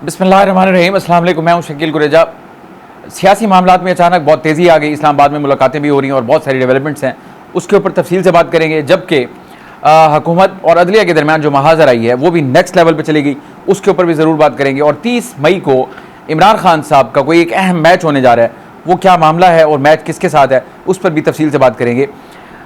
बिस्मिल्लाहिर्रहमानिर्रहीम। अस्सलाम वालेकुम। मैं हूं शकील कुरेजा। सियासी मामलात में अचानक बहुत तेज़ी आ गई। इस्लामाबाद में मुलाकातें भी हो रही हैं और बहुत सारी डेवलपमेंट्स हैं, उसके ऊपर तफसील से बात करेंगे। जबकि हुकूमत और अदलिया के दरमियान जो महाजर आई है वो भी नेक्स्ट लेवल पर चली गई, उसके ऊपर भी ज़रूर बात करेंगे। और 30 मई को इमरान खान साहब का कोई एक अहम मैच होने जा रहा है, वो क्या मामला है और मैच किसके साथ है, उस पर भी तफसील से बात करेंगे।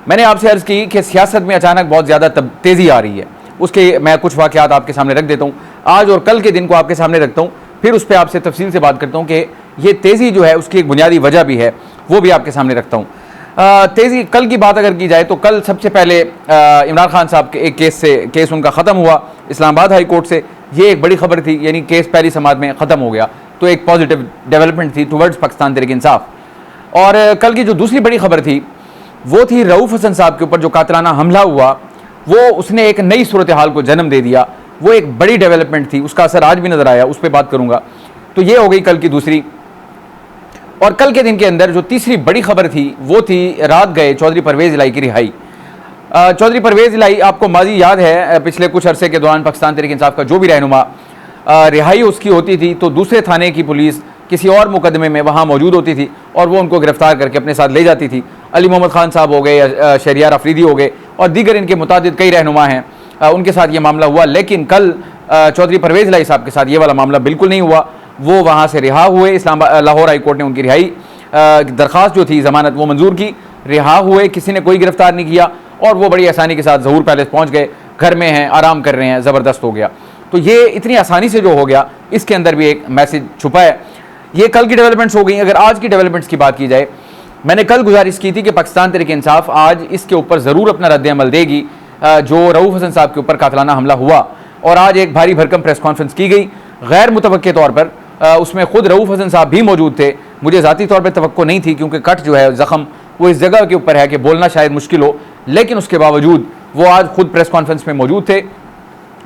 मैंने आपसे अर्ज़ की कि सियासत में अचानक बहुत ज़्यादा तेज़ी आ रही है, उसके मैं कुछ वाक़यात आपके सामने रख देता हूँ। आज और कल के दिन को आपके सामने रखता हूँ, फिर उस पर आपसे तफसील से बात करता हूँ कि ये तेज़ी जो है उसकी एक बुनियादी वजह भी है, वो भी आपके सामने रखता हूँ। तेज़ी कल की बात अगर की जाए तो कल सबसे पहले इमरान खान साहब के एक केस उनका ख़त्म हुआ इस्लामाबाद हाई कोर्ट से। ये एक बड़ी खबर थी, यानी केस पहली समात में ख़त्म हो गया, तो एक पॉजिटिव डेवलपमेंट थी टुवर्ड्स पाकिस्तान तहरीक इंसाफ। और कल की जो दूसरी बड़ी खबर थी वो थी रऊफ़ हसन साहब के ऊपर जो कातलाना हमला हुआ, वो उसने एक नई सूरत हाल को जन्म दे दिया। वो एक बड़ी डेवलपमेंट थी, उसका असर आज भी नज़र आया, उस पर बात करूँगा। तो ये हो गई कल की दूसरी। और कल के दिन के अंदर जो तीसरी बड़ी खबर थी वो थी रात गए चौधरी परवेज़ इलाही की रिहाई। चौधरी परवेज़ इलाही, आपको माजी याद है, पिछले कुछ अरसे के दौरान पाकिस्तान तहरीक इंसाफ का जो भी रहनुमा रिहाई उसकी होती थी तो दूसरे थाने की पुलिस किसी और मुकदमे में वहाँ मौजूद होती थी और वो उनको गिरफ्तार करके अपने साथ ले जाती थी। अली मोहम्मद खान साहब हो गए, शहरियार अफरीदी हो गए और दीगर इनके मुतादिद कई रहनुमा हैं, उनके साथ ये मामला हुआ। लेकिन कल चौधरी परवेज़ इलाही साहब के साथ ये वाला मामला बिल्कुल नहीं हुआ। वो वहाँ से रिहा हुए, लाहौर हाई कोर्ट ने उनकी रिहाई दरख्वास्त जो थी ज़मानत वो मंजूर की, रिहा हुए, किसी ने कोई गिरफ्तार नहीं किया और वो बड़ी आसानी के साथ ज़हूर पैलेस पहुँच गए, घर में हैं, आराम कर रहे हैं। ज़बरदस्त हो गया। तो ये इतनी आसानी से जो हो गया, इसके अंदर भी एक मैसेज छुपा है। ये कल की डेवलपमेंट्स हो गई। अगर आज की डेवलपमेंट्स की बात की जाए, मैंने कल गुजारिश की थी कि पाकिस्तान तहरीक इंसाफ आज इसके ऊपर ज़रूर अपना रद्द-ए-अमल देगी जो रऊफ़ हसन साहब के ऊपर कातलाना हमला हुआ। और आज एक भारी भरकम प्रेस कॉन्फ्रेंस की गई गैर मुतवक्के तौर पर, उसमें खुद रऊफ़ हसन साहब भी मौजूद थे। मुझे ज़ाती तौर पर तवक्को नहीं थी क्योंकि कट जो है ज़ख़म वो इस जगह के ऊपर है कि बोलना शायद मुश्किल हो, लेकिन उसके बावजूद वो आज खुद प्रेस कॉन्फ्रेंस में मौजूद थे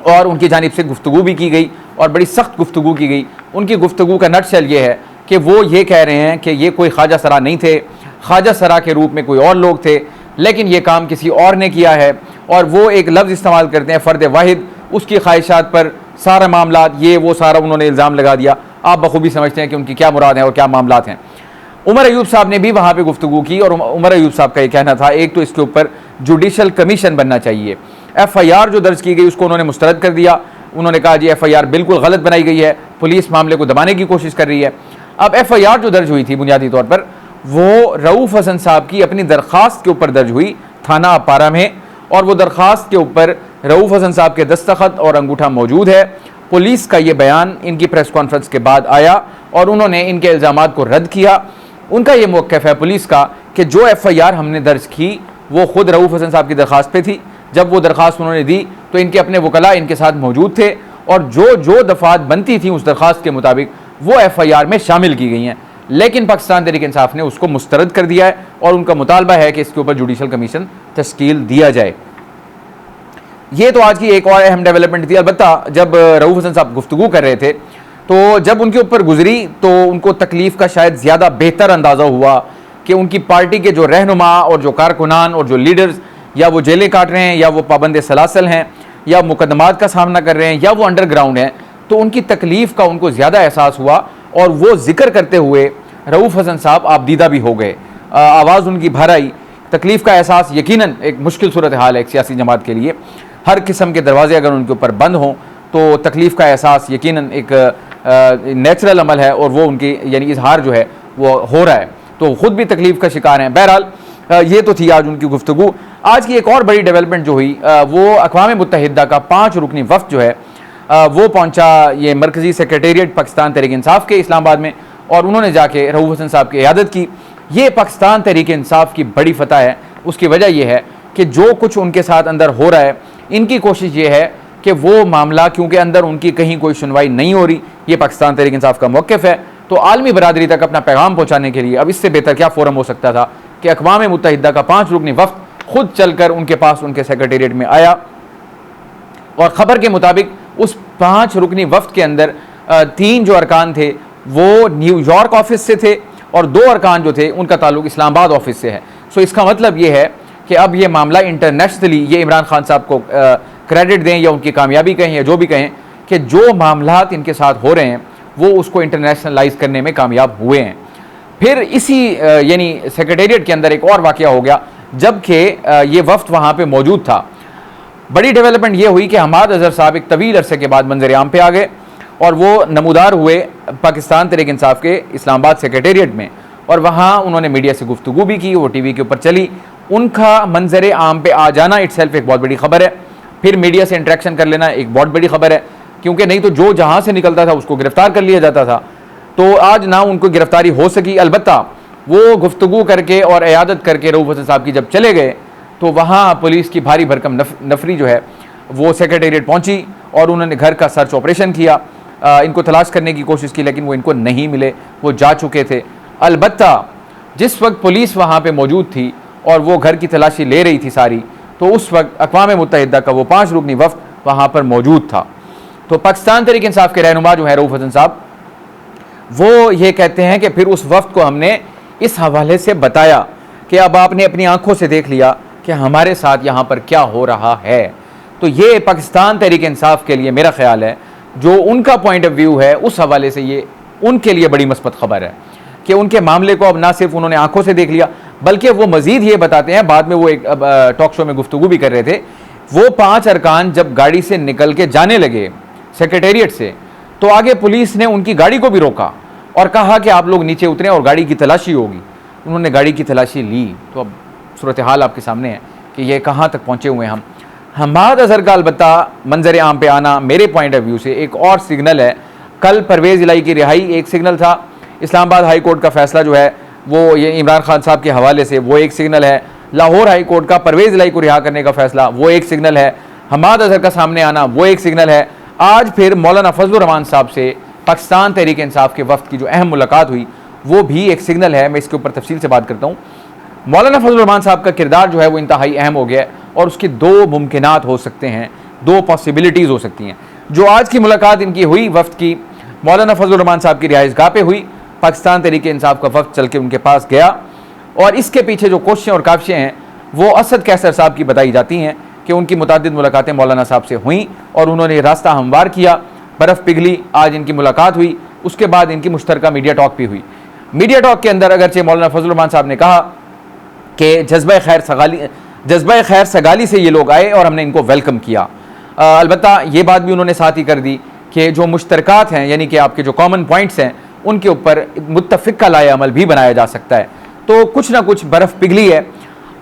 और उनकी जानिब से गुफ्तगू भी की गई और बड़ी सख्त गुफ्तगू की गई। उनकी गुफ्तगू का नटशल ये है कि वो ये कह रहे हैं कि ये कोई ख्वाजा सरा नहीं थे, ख्वाजा सरा के रूप में कोई और लोग थे, लेकिन ये काम किसी और ने किया है। और वो एक लफ्ज़ इस्तेमाल करते हैं फ़र्द वाहिद, उसकी ख्वाहिशात पर सारा मामला ये वो सारा उन्होंने इल्ज़ाम लगा दिया। आप बखूबी समझते हैं कि उनकी क्या मुराद है और क्या मामलात हैं। उमर अयूब साहब ने भी वहाँ पे गुफ्तगू की और उमर अयूब साहब का ये कहना था, एक तो इसके ऊपर जुडिशल कमीशन बनना चाहिए। FIR जो दर्ज की गई उसको उन्होंने मुस्तरद कर दिया। उन्होंने कहा जी FIR बिल्कुल गलत बनाई गई है, पुलिस मामले को दबाने की कोशिश कर रही है। अब FIR जो दर्ज हुई थी बुनियादी तौर पर वो रऊफ़ हसन साहब की अपनी दरख्वास्त के ऊपर दर्ज हुई थाना अपारा में, और वो दरख्वास्त के ऊपर रऊफ़ हसन साहब के दस्तखत और अंगूठा मौजूद है। पुलिस का ये बयान इनकी प्रेस कॉन्फ्रेंस के बाद आया और उन्होंने इनके इल्ज़ामात को रद्द किया। उनका ये मौक़िफ़ है पुलिस का कि जो FIR हमने दर्ज की वो ख़ुद रऊफ़ हसन साहब की दरख्वास्त पे थी। जब वो दरख्वास्त उन्होंने दी तो इनके अपने वकला इनके साथ मौजूद थे और जो जो दफ़ात बनती थी उस दरख्वास्त के मुताबिक वो FIR में शामिल की गई हैं, लेकिन पाकिस्तान तहरीक इंसाफ ने उसको मुस्तरद कर दिया है और उनका मुतालबा है कि इसके ऊपर जुडिशल कमीशन तश्कील दिया जाए। ये तो आज की एक और अहम डेवलपमेंट थी। अलबत्ता जब रऊफ़ हसन साहब गुफ्तगू कर रहे थे तो जब उनके ऊपर गुजरी तो उनको तकलीफ़ का शायद ज़्यादा बेहतर अंदाज़ा हुआ कि उनकी पार्टी के जो रहनुमा और जो कारकुनान और जो लीडर्स या वो जेलें काट रहे हैं या वो पाबंद सलासल हैं या मुकदमात का सामना कर रहे हैं या वो अंडरग्राउंड हैं, तो उनकी तकलीफ़ का उनको ज़्यादा एहसास हुआ और वो जिक्र करते हुए रऊफ़ हसन साहब आपदीदा भी हो गए। आवाज़ उनकी भर आई। तकलीफ़ का एहसास यकीनन एक मुश्किल सूरत हाल है एक सियासी जमात के लिए। हर किस्म के दरवाजे अगर उनके ऊपर बंद हों तो तकलीफ़ का एहसास यकीनन एक नेचुरल अमल है और वो उनकी यानी इजहार जो है वो हो रहा है, तो ख़ुद भी तकलीफ़ का शिकार हैं। बहरहाल ये तो थी आज उनकी गुफ्तगू। आज की एक और बड़ी डेवलपमेंट जो हुई वो अक़वाम मुत्तहिदा का 5 रुकनी वफ़द जो है वो पहुँचा ये मरकज़ी सेक्रेटेरिएट पाकिस्तान तहरीक इंसाफ के इस्लामाबाद में और उन्होंने जाके रऊफ़ हसन साहब की इयादत की। ये पाकिस्तान तहरीक इंसाफ की बड़ी फ़तह है। उसकी वजह यह है कि जो कुछ उनके साथ अंदर हो रहा है, इनकी कोशिश ये है कि वो मामला, क्योंकि अंदर उनकी कहीं कोई सुनवाई नहीं हो रही, ये पाकिस्तान तहरीक इंसाफ का मौक़िफ़ है, तो आलमी बरादरी तक अपना पैगाम पहुँचाने के लिए अब इससे बेहतर क्या फ़ोरम हो सकता था कि अक़वाम मुत्तहिदा का 5 रुकनी वफ़द खुद चल कर उनके पास उनके सेक्रेटेरिएट में आया। और ख़बर के मुताबिक उस 5 रुकनी वफ़द के अंदर 3 जो अरकान थे वो न्यूयॉर्क ऑफिस से थे और 2 अरकान जो थे उनका ताल्लुक इस्लामाबाद ऑफिस से है। सो इसका मतलब ये है कि अब ये मामला इंटरनेशनली, ये इमरान खान साहब को क्रेडिट दें या उनकी कामयाबी कहें या जो भी कहें, कि जो मामलात इनके साथ हो रहे हैं वो उसको इंटरनेशनलाइज करने में कामयाब हुए हैं। फिर इसी यानी सेक्रेटेरिएट के अंदर एक और वाक़या हो गया, जबकि ये वफ्द वहाँ पे मौजूद था। बड़ी डेवलपमेंट ये हुई कि हमाद अजहर साहब एक तवील अरसे के बाद मंजर आम पे आ गए और वो नमूदार हुए पाकिस्तान तहरीक इंसाफ के इस्लामाबाद सेक्रेटेरिएट में, और वहाँ उन्होंने मीडिया से गुफ्तगू भी की, वो टीवी के ऊपर चली। उनका मंजर आम पे आ जाना इटसेल्फ एक बहुत बड़ी खबर है, फिर मीडिया से इंटरेक्शन कर लेना एक बहुत बड़ी खबर है, क्योंकि नहीं तो जो जहाँ से निकलता था उसको गिरफ्तार कर लिया जाता था। तो आज ना उनको गिरफ्तारी हो सकी, अलबत्ता वो गुफ्तगू करके और इयादत करके रऊफ हसन साहब की जब चले गए तो वहाँ पुलिस की भारी भरकम नफरी जो है वो सेक्रेटेरिएट पहुँची और उन्होंने घर का सर्च ऑपरेशन किया, इनको तलाश करने की कोशिश की, लेकिन वो इनको नहीं मिले, वो जा चुके थे। अलबत्ता जिस वक्त पुलिस वहाँ पे मौजूद थी और वो घर की तलाशी ले रही थी सारी, तो उस वक्त अक़वाम मुत्तहिदा का वो 5 रुकनी वफ़द वहाँ पर मौजूद था। तो पाकिस्तान तहरीक इंसाफ के रहनुमा जो है रऊफ हसन साहब, वो ये कहते हैं कि फिर उस वक्त को हमने इस हवाले से बताया कि अब आपने अपनी आंखों से देख लिया कि हमारे साथ यहाँ पर क्या हो रहा है। तो ये पाकिस्तान तहरीक इंसाफ के लिए मेरा ख्याल है, जो उनका पॉइंट ऑफ व्यू है उस हवाले से ये उनके लिए बड़ी मस्बत खबर है कि उनके मामले को अब ना सिर्फ उन्होंने आंखों से देख लिया, बल्कि वो मजीद ये बताते हैं, बाद में वो एक टॉक शो में गुफ्तगू भी कर रहे थे, वो 5 अरकान जब गाड़ी से निकल के जाने लगे सेक्रेटेरिएट से, तो आगे पुलिस ने उनकी गाड़ी को भी रोका और कहा कि आप लोग नीचे उतरें और गाड़ी की तलाशी होगी। उन्होंने गाड़ी की तलाशी ली। तो अब सूरत हाल आपके सामने है कि ये कहाँ तक पहुँचे हुए हैं हम। हमाद अजहर का अलबत्ता मंजर आम पे आना मेरे पॉइंट ऑफ व्यू से एक और सिग्नल है। कल परवेज़ इलाही की रिहाई एक सिग्नल था, इस्लामाबाद हाई कोर्ट का फैसला जो है वो ये इमरान खान साहब के हवाले से वो एक सिग्नल है, लाहौर हाई कोर्ट का परवेज़ इलाही को रिहा करने का फैसला वो एक सिग्नल है, हमाद अजहर का सामने आना वो एक सिग्नल है। आज फिर मौलाना फजलुर रहमान साहब से पाकिस्तान तहरीक इंसाफ के वफ्द की जो अहम मुलाकात हुई वो भी एक सिग्नल है। मैं इसके ऊपर तफसील से बात करता हूँ। मौलाना फजलुर रहमान साहब का किरदार जो है वो इंतहाई अहम हो गया है और उसके 2 मुमकिनात हो सकते हैं, 2 पॉसिबिलिटीज़ हो सकती हैं। जो आज की मुलाकात इनकी हुई वफ्द की, मौलाना फजलुर रहमान साहब की रिहाइशगाह पे हुई, पाकिस्तान तहरीक इंसाफ का वफ्द चल के उनके पास गया और इसके पीछे जो कोशिशें और काविशें हैं वो असद कैसर साहब की बताई जाती हैं कि उनकी मुतादिद मुलाकातें मौलाना साहब से हुई और उन्होंने रास्ता हमवार किया, बर्फ़ पिघली, आज इनकी मुलाकात हुई। उसके बाद इनकी मुश्तरका मीडिया टॉक भी हुई। मीडिया टॉक के अंदर अगरचे मौलाना फजलुर रहमान साहब ने कहा कि जज्बा खैर सगाली से ये लोग आए और हमने इनको वेलकम किया। अलबत्ता ये बात भी उन्होंने साथ ही कर दी कि जो मुश्तरकात हैं, यानी कि आपके जो कॉमन पॉइंट्स हैं, उनके ऊपर मुत्तफ़िक़ा लाए अमल भी बनाया जा सकता है। तो कुछ ना कुछ बर्फ़ पिघली है।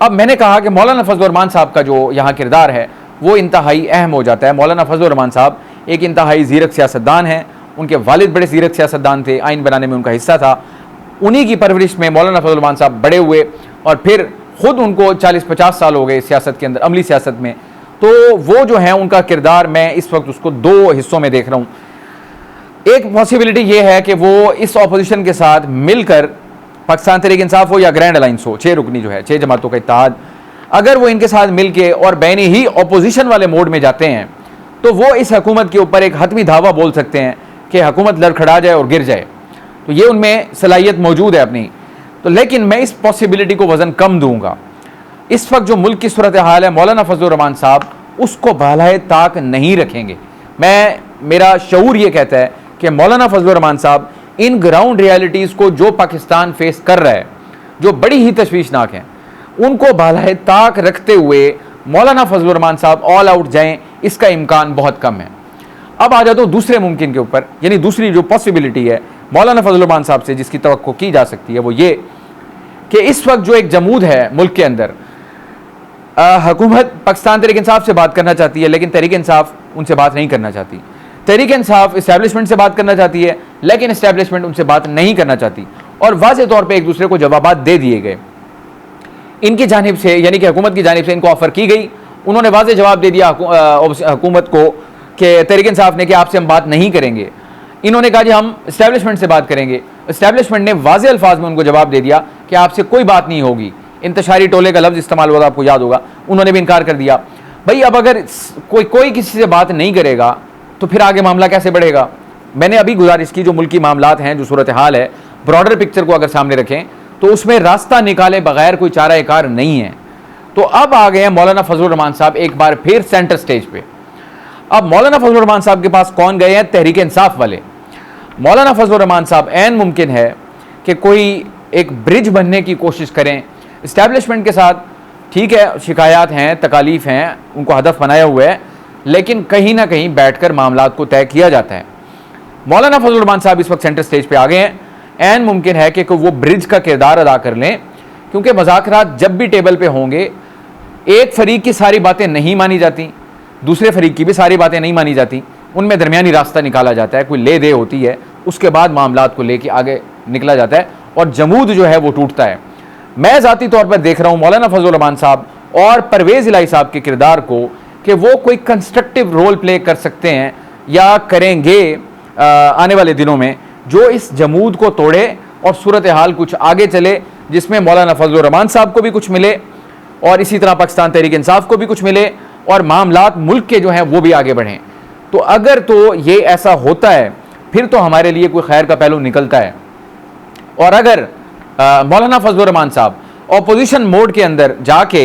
अब मैंने कहा कि मौलाना फजलुर रहमान साहब का जो यहाँ किरदार है वो इंतहाई अहम हो जाता है। मौलाना फजलुर रहमान साहब एक इंतहाई ज़ीरक सियासतदान हैं, उनके वालिद बड़े ज़ीरक सियासतदान थे, आइन बनाने में उनका हिस्सा था। उन्हीं की परवरिश में मौलाना फजलुर रहमान साहब बड़े हुए और फिर ख़ुद उनको 40-50 साल हो गए सियासत के अंदर, अमली सियासत में। तो वो जो है उनका किरदार, मैं इस वक्त उसको 2 हिस्सों में देख रहा हूँ। एक पॉसिबिलिटी ये है कि वो इस अपोजिशन के साथ मिलकर, पाकिस्तान तहरीक इंसाफ हो या ग्रैंड अलाइंस हो, 6 रुकनी जो है, 6 जमातों का इत्तेहाद, अगर वो इनके साथ मिल के और बैनी ही अपोजिशन वाले मोड में जाते हैं तो वो इस हुकूमत के ऊपर एक हतमी धावा बोल सकते हैं कि हुकूमत लड़खड़ा जाए और गिर जाए। तो ये उनमें सलाहियत मौजूद है अपनी। तो लेकिन मैं इस पॉसिबिलिटी को वज़न कम दूंगा। इस वक्त जो मुल्क की सूरत हाल है, मौलाना फजलुर रहमान साहब उसको बालाए ताक नहीं रखेंगे। मेरा शऊर ये कहता है कि मौलाना फजलुर रहमान साहब इन ग्राउंड रियलिटीज़ को जो पाकिस्तान फेस कर रहा है, जो बड़ी ही तशवीशनाक हैं, उनको बालाए ताक रखते हुए मौलाना फजलुर रहमान साहब ऑल आउट जाएं, इसका इम्कान बहुत कम है। अब आ जाता हूँ दूसरे मुमकिन के ऊपर, यानी दूसरी जो पॉसिबिलिटी है मौलाना फजलुर रहमान साहब से जिसकी तवक्को की जा सकती है, वो ये कि इस वक्त जो एक जमूद है मुल्क के अंदर, हुकूमत पाकिस्तान तहरीक इंसाफ से बात करना चाहती है लेकिन तहरीक इंसाफ उनसे बात नहीं करना चाहती। तहरीक इंसाफ इस्टेब्लिशमेंट से बात करना चाहती है लेकिन इस्टेब्लिशमेंट उनसे बात नहीं करना चाहती और वाज़े तौर पर एक दूसरे को जवाबात दे दिए गए। इनकी जानिब से, यानी कि हुकूमत की जानिब से इनको ऑफ़र की गई, उन्होंने वाज़े जवाब दे दिया हुकूमत को कि तहरीक इंसाफ ने कि आपसे हम बात नहीं करेंगे। इन्होंने कहा जी हम इस्टेब्लिशमेंट से बात करेंगे। इस्टेब्लिशमेंट ने वाज़े अल्फाज में उनको जवाब दे दिया कि आपसे कोई बात नहीं होगी। इंतशारी टोले का लफ्ज़ इस्तेमाल हुआ, आपको याद होगा, उन्होंने भी इनकार कर दिया। भाई अब अगर कोई किसी से बात नहीं करेगा तो फिर आगे मामला कैसे बढ़ेगा। मैंने अभी गुजारिश की, जो मुल्की मामलात हैं, जो सूरत हाल है, ब्रॉडर पिक्चर को अगर सामने रखें तो उसमें रास्ता निकाले बगैर कोई चारा कार नहीं है। तो अब आ गए हैं मौलाना फजलुर रहमान साहब एक बार फिर सेंटर स्टेज पे। अब मौलाना फजलुर रहमान साहब के पास कौन गए हैं? तहरीक इंसाफ वाले। मौलाना फजलुर रहमान साहब ऐन मुमकिन है कि कोई एक ब्रिज बनने की कोशिश करें इस्टेब्लिशमेंट के साथ। ठीक है, शिकायत हैं, तकालीफ हैं, उनको हदफ बनाया हुआ है, लेकिन कहीं ना कहीं बैठकर मामलात को तय किया जाता है। मौलाना फजलुर रहमान साहब इस वक्त सेंटर स्टेज पे आ गए हैं। ऐन मुमकिन है कि वो ब्रिज का किरदार अदा कर लें, क्योंकि मुज़ाकरात जब भी टेबल पे होंगे, एक फरीक की सारी बातें नहीं मानी जाती, दूसरे फरीक की भी सारी बातें नहीं मानी जाती, उनमें दरमियानी रास्ता निकाला जाता है, कोई ले दे होती है, उसके बाद मामलात को लेके आगे निकला जाता है और जमूद जो है वो टूटता है। मैं ज़ाती तौर पर देख रहा हूँ मौलाना फजलुर रहमान साहब और परवेज़ इलाही साहब के किरदार को कि वो कोई कंस्ट्रक्टिव रोल प्ले कर सकते हैं या करेंगे आने वाले दिनों में, जो इस जमूद को तोड़े और सूरत हाल कुछ आगे चले, जिसमें मौलाना फजलुर रहमान साहब को भी कुछ मिले और इसी तरह पाकिस्तान तहरीक इंसाफ को भी कुछ मिले और मामलात मुल्क के जो हैं वो भी आगे बढ़ें। तो अगर तो ये ऐसा होता है फिर तो हमारे लिए कोई खैर का पहलू निकलता है। और अगर मौलाना फजलुर रहमान साहब अपोजिशन मोड के अंदर जाके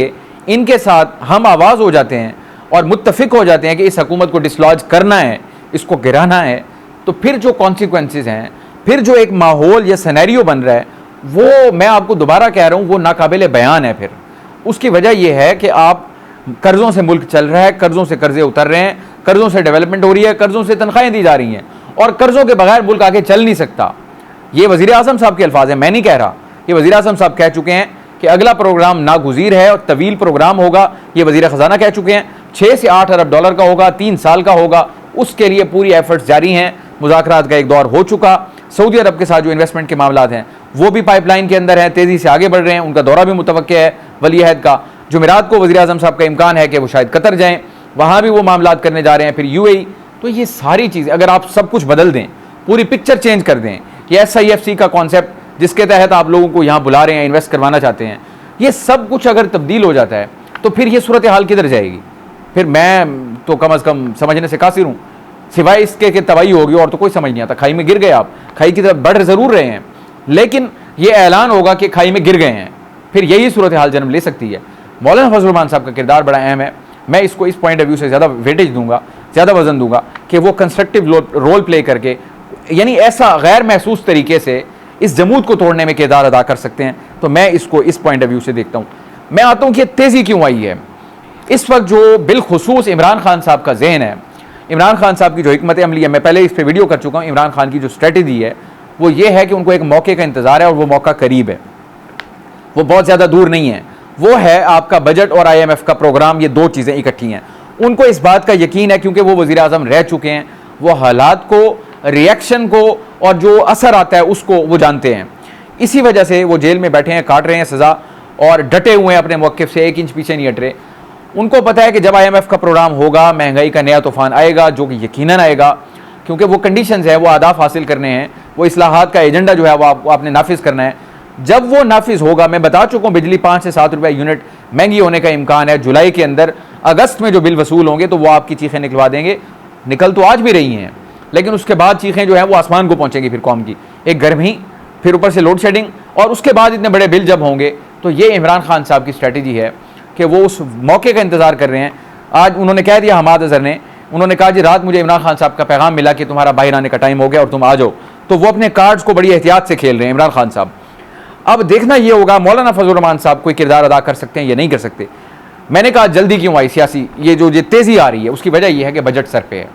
इनके साथ हम आवाज़ हो जाते हैं और मुत्तफिक हो जाते हैं कि इस हुकूमत को डिसलॉज करना है, इसको गिराना है, तो फिर जो कॉन्सिक्वेंसेस हैं, फिर जो एक माहौल या सिनेरियो बन रहा है, वो मैं आपको दोबारा कह रहा हूँ वो नाकाबिले बयान है। फिर उसकी वजह यह है कि आप कर्ज़ों से मुल्क चल रहा है, कर्ज़ों से कर्जे उतर रहे हैं, कर्ज़ों से डेवलपमेंट हो रही है, कर्ज़ों से तनख्वाहें दी जा रही हैं और कर्ज़ों के बगैर मुल्क आगे चल नहीं सकता। ये वज़ीर आज़म साहब के अल्फाज हैं, मैं नहीं कह रहा। ये वज़ीर आज़म साहब कह चुके हैं कि अगला प्रोग्राम नागुज़ीर है और तवील प्रोग्राम होगा। ये वज़ीर ख़जाना कह चुके हैं 6 से 8 अरब डॉलर का होगा, 3 साल का होगा। उसके लिए पूरी एफर्ट्स जारी हैं। मुज़ाकरात का एक दौर हो चुका। सऊदी अरब के साथ जो इन्वेस्टमेंट के मामलात हैं वो भी पाइपलाइन के अंदर हैं, तेज़ी से आगे बढ़ रहे हैं। उनका दौरा भी मुतवक्किल है वली अहद का। जुमेरात को वज़ीर आज़म साहब का इम्कान है कि वो शायद कतर जाएँ, वहाँ भी वो मामलात करने जा रहे हैं, फिर UAE। तो ये सारी चीज़ें अगर आप सब कुछ बदल दें, पूरी पिक्चर चेंज कर दें, ये SIFC का कॉन्सेप्ट जिसके तहत आप लोगों को यहाँ बुला रहे हैं, इन्वेस्ट करवाना चाहते हैं, ये सब कुछ अगर तब्दील हो जाता है तो फिर ये सूरत हाल किधर जाएगी? फिर मैं तो कम अज़ कम समझने से कासिर हूँ, सिवाय इसके कि तबाही होगी और तो कोई समझ नहीं आता। खाई में गिर गए आप, खाई की तरफ बढ़ ज़रूर रहे हैं, लेकिन ये ऐलान होगा कि खाई में गिर गए हैं, फिर यही सूरत हाल जन्म ले सकती है। मौलाना फजलुर रहमान साहब का किरदार बड़ा अहम है। मैं इसको इस पॉइंट ऑफ व्यू से ज़्यादा वेटेज दूंगा, ज़्यादा वजन दूंगा कि वो कंस्ट्रक्टिव रोल प्ले करके, यानी ऐसा गैर महसूस तरीके से इस जमूद को तोड़ने में किरदार अदा कर सकते हैं। तो मैं इसको इस पॉइंट ऑफ व्यू से देखता हूँ। मैं आता हूँ कि तेज़ी क्यों आई है इस वक्त। जो बिलखुसूस इमरान खान साहब का जहन है, इमरान खान साहब की जो हिकमत अमली है, मैं पहले इस पर वीडियो कर चुका हूँ। इमरान खान की जो स्ट्रेटजी है वो ये है कि उनको एक मौके का इंतज़ार है और वो मौका करीब है, वो बहुत ज़्यादा दूर नहीं है। वो है आपका बजट और IMF का प्रोग्राम, ये दो चीज़ें इकट्ठी हैं। उनको इस बात का यकीन है क्योंकि वो वज़ीर आज़म रह चुके हैं, वो हालात को, रिएक्शन को और जो असर आता है उसको वो जानते हैं। इसी वजह से वो जेल में बैठे हैं, काट रहे हैं सज़ा और डटे हुए हैं अपने मौक़िफ़ से, 1 इंच पीछे नहीं हट रहे। उनको पता है कि जब IMF का प्रोग्राम होगा, महंगाई का नया तूफ़ान आएगा, जो कि यकीनन आएगा, क्योंकि वो कंडीशंस है, वो अहदाफ हासिल करने हैं, वो इस्लाहात का एजेंडा जो है वो आपने नाफिज करना है। जब वो नाफिज होगा, मैं बता चुका हूँ, बिजली 5 से 7 रुपये यूनिट महंगी होने का इम्कान है। जुलाई के अंदर, अगस्त में जो बिल वसूल होंगे तो वो आपकी चीखें निकलवा देंगे। निकल तो आज भी रही हैं, लेकिन उसके बाद चीखें जो है वो आसमान को पहुँचेंगी। फिर कौम की एक गर्मी, फिर ऊपर से लोड शेडिंग, और उसके बाद इतने बड़े बिल जब होंगे। तो ये इमरान खान साहब की स्ट्रैटेजी है कि वो उस मौके का इंतज़ार कर रहे हैं। आज उन्होंने कह दिया, हमाद अज़हर ने, उन्होंने कहा जी रात मुझे इमरान खान साहब का पैगाम मिला कि तुम्हारा बाहर आने का टाइम हो गया और तुम आ जाओ। तो वो अपने कार्ड्स को बड़ी एहतियात से खेल रहे हैं इमरान खान साहब। अब देखना ये होगा मौलाना फजलुर रहमान साहब कोई किरदार अदा कर सकते हैं या नहीं कर सकते। मैंने कहा जल्दी क्यों आई सियासी, ये जो तेज़ी आ रही है उसकी वजह यह है कि बजट सर पे है,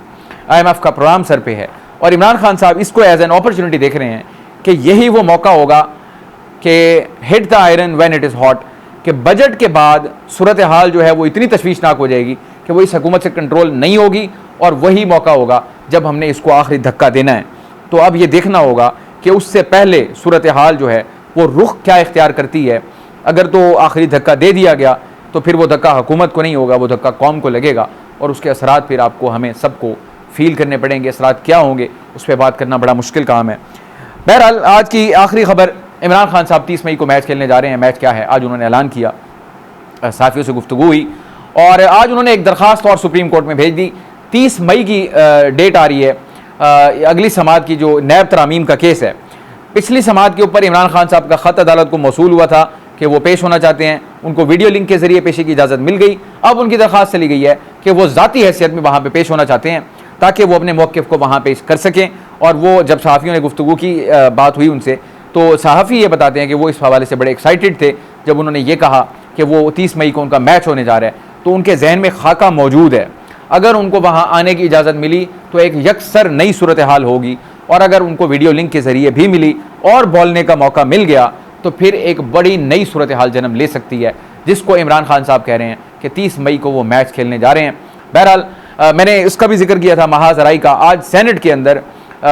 IMF का प्रोग्राम सर पे है, और इमरान खान साहब इसको एज एन अपॉर्चुनिटी देख रहे हैं कि यही वो मौका होगा कि hit the iron when it is hot, कि बजट के बाद सूरत हाल जो है वो इतनी तशवीशनाक हो जाएगी कि वो इस हुकूमत से कंट्रोल नहीं होगी, और वही मौका होगा जब हमने इसको आखिरी धक्का देना है। तो अब ये देखना होगा कि उससे पहले सूरत हाल जो है वो रुख क्या इख्तियार करती है। अगर तो आखिरी धक्का दे दिया गया तो फिर वो धक्का हुकूमत को नहीं होगा, वो धक्का कौम को लगेगा, और उसके असरात फिर आपको, हमें सबको फील करने पड़ेंगे। असरात क्या होंगे उस पर बात करना बड़ा मुश्किल काम है। बहरहाल आज की आखिरी खबर, इमरान खान साहब 30 मई को मैच खेलने जा रहे हैं। मैच क्या है आज उन्होंने ऐलान किया, साफियों से गुफ्तगू हुई, और आज उन्होंने एक दरख्वास्त और सुप्रीम कोर्ट में भेज दी। 30 मई की डेट आ रही है अगली समात की, जो नैब तरामीम का केस है। पिछली समात के ऊपर इमरान खान साहब का ख़त अदालत को मौसूल हुआ था कि वो पेश होना चाहते हैं, उनको वीडियो लिंक के ज़रिए पेशी की इजाज़त मिल गई। अब उनकी दरख्वास्त चली गई है कि कि वो ज़ाती हैसियत में वहाँ पे पेश होना चाहते हैं ताकि वो अपने मौक़िफ़ को वहाँ पेश कर सकें। और वो जब सहाफ़ियों ने गुफ्तगू की बात हुई उनसे, तो सहाफ़ी ये बताते हैं कि वो इस हवाले से बड़े एक्साइटेड थे जब उन्होंने ये कहा कि वो 30 मई को उनका मैच होने जा रहा है, तो उनके जहन में खाका मौजूद है। अगर उनको वहाँ आने की इजाज़त मिली तो एक यकसर नई सूरत हाल होगी, और अगर उनको वीडियो लिंक के ज़रिए भी मिली और बोलने का मौका मिल गया तो फिर एक बड़ी नई सूरत हाल जन्म ले सकती है, जिसको इमरान खान साहब कह रहे हैं कि 30 मई को वो मैच खेलने जा रहे हैं। बहरहाल मैंने इसका भी जिक्र किया था महाजराई का। आज सेनेट के अंदर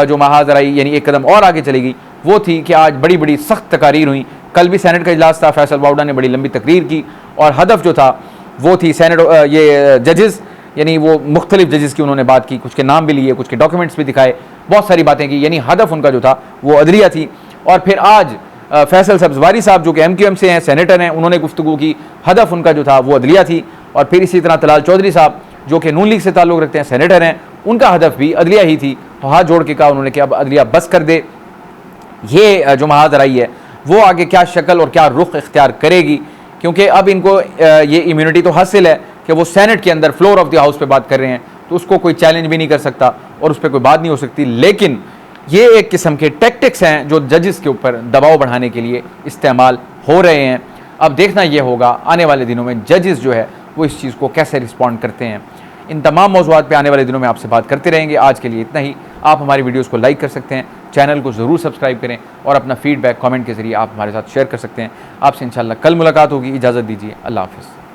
जो महाजराई यानी एक कदम और आगे चलेगी वो थी कि आज बड़ी बड़ी सख्त तकारीर हुई। कल भी सेनेट का इजलास था, फैसल वाउडा ने बड़ी लंबी तकरीर की और हदफ जो था वो थी सेनेट ये जजेस यानी वो मुख्तलिफ जजेस की उन्होंने बात की, कुछ के नाम भी लिए, कुछ के डॉक्यूमेंट्स भी दिखाए, बहुत सारी बातें की, यानी हदफ उनका जो था वो अदलिया थी। और फिर आज फैसल सब्जवारी साहब जो कि MQM से हैं, सेनेटर हैं, उन्होंने गुफ्तगू की, हदफ उनका जो था वो अदलिया थी। और फिर इसी तरह तलाल चौधरी साहब जो कि नून लीग से ताल्लुक़ रखते हैं, सेनेटर हैं, उनका हदफ भी अदलिया ही थी। तो हाथ जोड़ के कहा उन्होंने कि अब अदलिया बस कर दे। ये जो महाजराई है वो आगे क्या शक्ल और क्या रुख इख्तियार करेगी, क्योंकि अब इनको ये इम्यूनिटी तो हासिल है कि वो सेनेट के अंदर फ्लोर ऑफ द हाउस पे बात कर रहे हैं, तो उसको कोई चैलेंज भी नहीं कर सकता और उस पर कोई बात नहीं हो सकती। लेकिन ये एक किस्म के टैक्टिक्स हैं जो जजेस के ऊपर दबाव बढ़ाने के लिए इस्तेमाल हो रहे हैं। अब देखना ये होगा आने वाले दिनों में जजेस जो है वो इस चीज़ को कैसे रिस्पॉन्ड करते हैं। इन तमाम मौज़ूआत पे आने वाले दिनों में आपसे बात करते रहेंगे। आज के लिए इतना ही। आप हमारी वीडियोज़ को लाइक कर सकते हैं, चैनल को ज़रूर सब्सक्राइब करें और अपना फीडबैक कमेंट के ज़रिए आप हमारे साथ शेयर कर सकते हैं। आपसे इंशाल्लाह कल मुलाकात होगी। इजाज़त दीजिए, अल्लाह हाफ़िज़।